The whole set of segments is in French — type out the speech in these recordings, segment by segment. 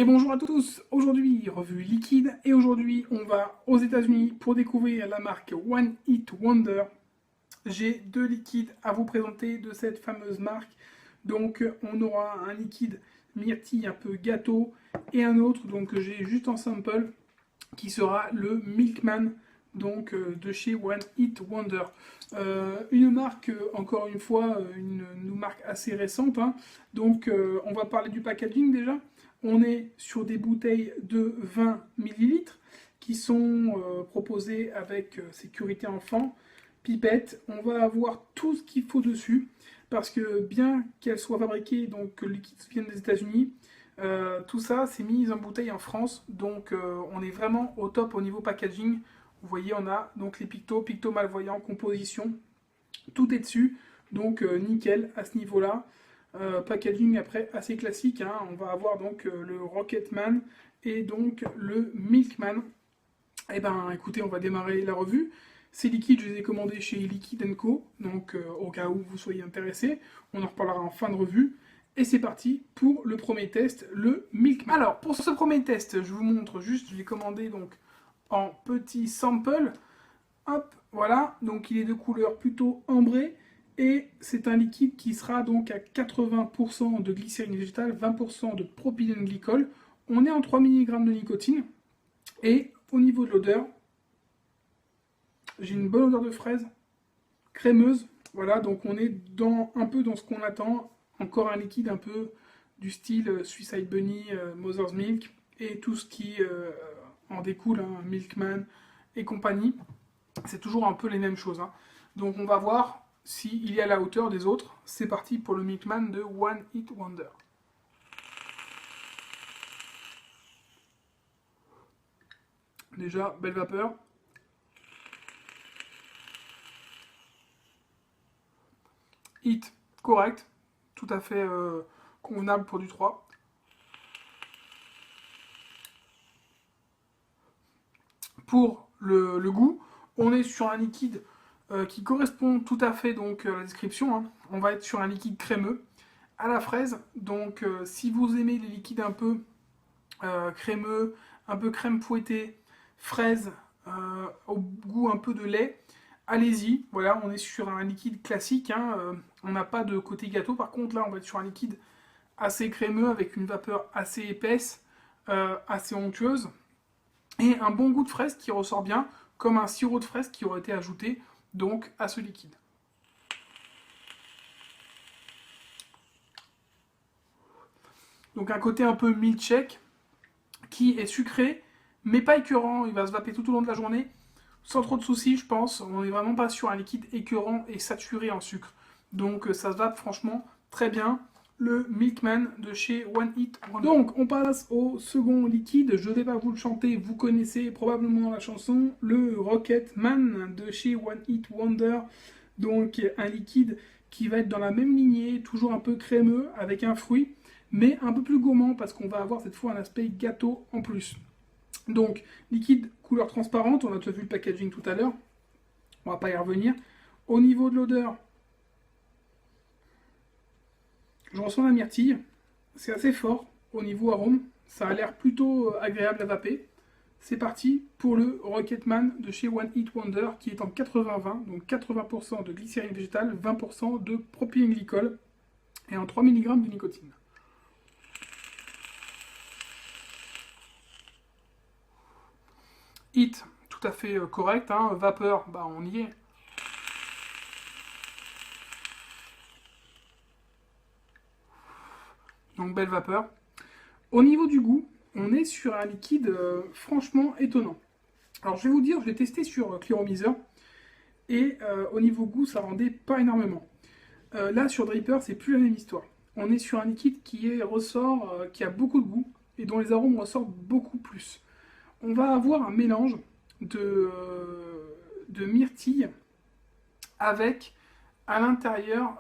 bonjour à tous, aujourd'hui revue liquide et aujourd'hui on va aux États-Unis pour découvrir la marque One Hit Wonder. J'ai deux liquides à vous présenter de cette fameuse marque. Donc on aura un liquide myrtille un peu gâteau et un autre donc que j'ai juste en sample qui sera le Milkman donc de chez One Hit Wonder. Une marque, encore une fois, une marque assez récente. Hein. Donc on va parler du packaging déjà. On est sur des bouteilles de 20 millilitres qui sont proposées avec sécurité enfant, pipette. On va avoir tout ce qu'il faut dessus parce que bien qu'elles soient fabriquées, donc que le liquide vienne des États-Unis, tout ça c'est mis en bouteille en France. Donc on est vraiment au top au niveau packaging. Vous voyez, on a donc les pictos malvoyants, composition, tout est dessus. Donc nickel à ce niveau-là. Packaging après assez classique, hein. On va avoir donc le Rocketman et donc le Milkman. Et ben écoutez, on va démarrer la revue. Ces liquides, je les ai commandés chez Liquid & Co. Donc au cas où vous soyez intéressés, on en reparlera en fin de revue. Et c'est parti pour le premier test, le Milkman. Alors pour ce premier test, je vous montre juste, je l'ai commandé donc en petit sample. Hop, voilà, donc il est de couleur plutôt ambrée. Et c'est un liquide qui sera donc à 80% de glycérine végétale, 20% de propylène glycol. On est en 3 mg de nicotine. Et au niveau de l'odeur, j'ai une bonne odeur de fraise, crémeuse. Voilà, donc on est un peu dans ce qu'on attend. Encore un liquide un peu du style Suicide Bunny, Mother's Milk et tout ce qui en découle, hein, Milkman et compagnie. C'est toujours un peu les mêmes choses. Hein. Donc on va voir s'il est à la hauteur des autres. C'est parti pour le Milkman de One Hit Wonder. Déjà, belle vapeur. Hit, correct. Tout à fait convenable pour du 3. Pour le goût, on est sur un liquide qui correspond tout à fait donc, à la description. Hein. On va être sur un liquide crémeux à la fraise. Donc si vous aimez les liquides un peu crémeux, un peu crème fouettée, fraise, au goût un peu de lait, allez-y. Voilà, on est sur un liquide classique. Hein. On n'a pas de côté gâteau. Par contre, là, on va être sur un liquide assez crémeux avec une vapeur assez épaisse, assez onctueuse. Et un bon goût de fraise qui ressort bien, comme un sirop de fraise qui aurait été ajouté donc à ce liquide. Donc un côté un peu milkshake qui est sucré, mais pas écœurant, il va se vaper tout au long de la journée, sans trop de soucis je pense. On n'est vraiment pas sur un liquide écœurant et saturé en sucre. Donc ça se vape franchement très bien. Le Milkman de chez One Hit Wonder. Donc on passe au second liquide, je ne vais pas vous le chanter, vous connaissez probablement la chanson, le Rocketman de chez One Hit Wonder. Donc un liquide qui va être dans la même lignée, toujours un peu crémeux avec un fruit, mais un peu plus gourmand parce qu'on va avoir cette fois un aspect gâteau en plus. Donc liquide couleur transparente, on a déjà vu le packaging tout à l'heure, on va pas y revenir. Au niveau de l'odeur, je ressens la myrtille, c'est assez fort au niveau arôme, ça a l'air plutôt agréable à vaper. C'est parti pour le Rocketman de chez One Hit Wonder qui est en 80-20, donc 80% de glycérine végétale, 20% de propylène glycol et en 3 mg de nicotine. Hit, tout à fait correct, hein. Vapeur, bah on y est. Donc belle vapeur. Au niveau du goût, on est sur un liquide franchement étonnant. Alors je vais vous dire, je l'ai testé sur Clearomizer et au niveau goût, ça rendait pas énormément. Là sur Dripper, c'est plus la même histoire. On est sur un liquide qui ressort, qui a beaucoup de goût et dont les arômes ressortent beaucoup plus. On va avoir un mélange de myrtille avec à l'intérieur,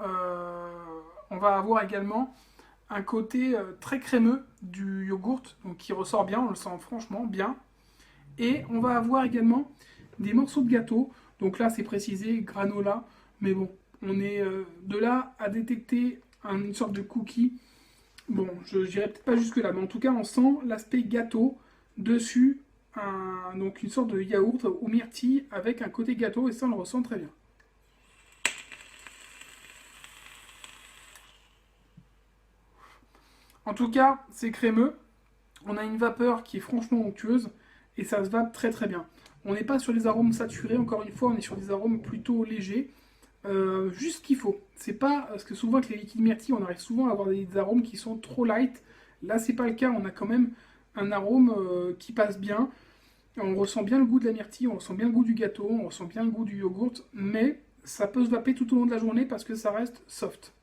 on va avoir également un côté très crémeux du yogourt, donc qui ressort bien, on le sent franchement bien. Et on va avoir également des morceaux de gâteau, donc là c'est précisé granola, mais bon, on est de là à détecter une sorte de cookie Bon, je n'irai peut-être pas jusque là, mais en tout cas on sent l'aspect gâteau dessus, donc une sorte de yaourt ou myrtille avec un côté gâteau et ça on le ressent très bien. En tout cas, c'est crémeux. On a une vapeur qui est franchement onctueuse et ça se va très très bien. On n'est pas sur des arômes saturés, encore une fois, on est sur des arômes plutôt légers, juste ce qu'il faut. C'est pas parce que souvent avec les liquides myrtilles, on arrive souvent à avoir des arômes qui sont trop light. Là, c'est pas le cas. On a quand même un arôme qui passe bien. On ressent bien le goût de la myrtille, on ressent bien le goût du gâteau, on ressent bien le goût du yogourt, mais ça peut se vaper tout au long de la journée parce que ça reste soft.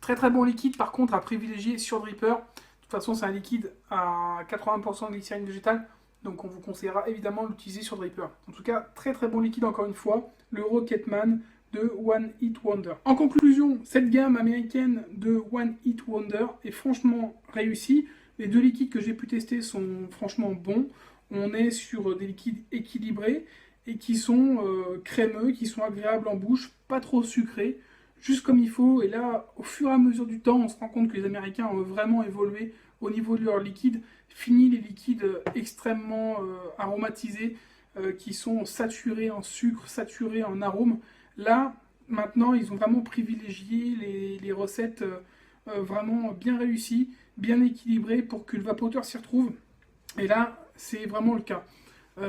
Très très bon liquide par contre à privilégier sur Dripper. De toute façon c'est un liquide à 80% de glycérine végétale, donc on vous conseillera évidemment de l'utiliser sur Dripper. En tout cas très très bon liquide encore une fois, le Rocketman de One Hit Wonder. En conclusion, cette gamme américaine de One Hit Wonder est franchement réussie. Les deux liquides que j'ai pu tester sont franchement bons. On est sur des liquides équilibrés et qui sont crémeux, qui sont agréables en bouche, pas trop sucrés, juste comme il faut. Et là, au fur et à mesure du temps, on se rend compte que les Américains ont vraiment évolué au niveau de leurs liquides. Fini les liquides extrêmement aromatisés, qui sont saturés en sucre, saturés en arômes. Là, maintenant, ils ont vraiment privilégié les recettes vraiment bien réussies, bien équilibrées pour que le vapoteur s'y retrouve. Et là, c'est vraiment le cas.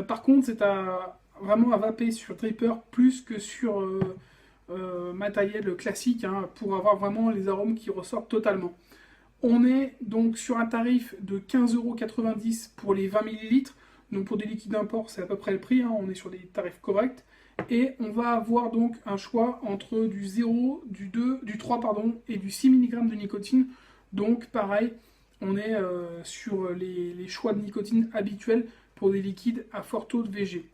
Par contre, c'est vraiment à vaper sur Dripper plus que sur matériel classique, hein, pour avoir vraiment les arômes qui ressortent totalement. On est donc sur un tarif de 15,90 € pour les 20 ml. Donc pour des liquides d'import, c'est à peu près le prix, hein, on est sur des tarifs corrects. Et on va avoir donc un choix entre du 0, du 2, du 3 pardon, et du 6 mg de nicotine. Donc pareil, on est sur les choix de nicotine habituels pour des liquides à fort taux de VG.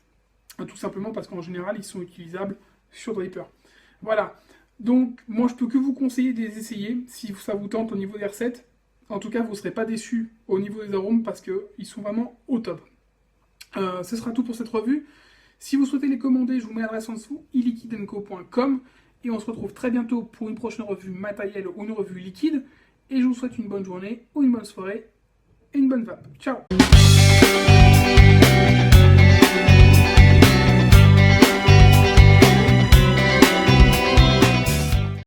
Tout simplement parce qu'en général, ils sont utilisables sur Dripper. Voilà, donc moi je peux que vous conseiller de les essayer si ça vous tente au niveau des recettes. En tout cas, vous ne serez pas déçus au niveau des arômes parce qu'ils sont vraiment au top. Ce sera tout pour cette revue. Si vous souhaitez les commander, je vous mets l'adresse en dessous, iliquidenco.com. Et on se retrouve très bientôt pour une prochaine revue matérielle ou une revue liquide. Et je vous souhaite une bonne journée ou une bonne soirée et une bonne vape. Ciao!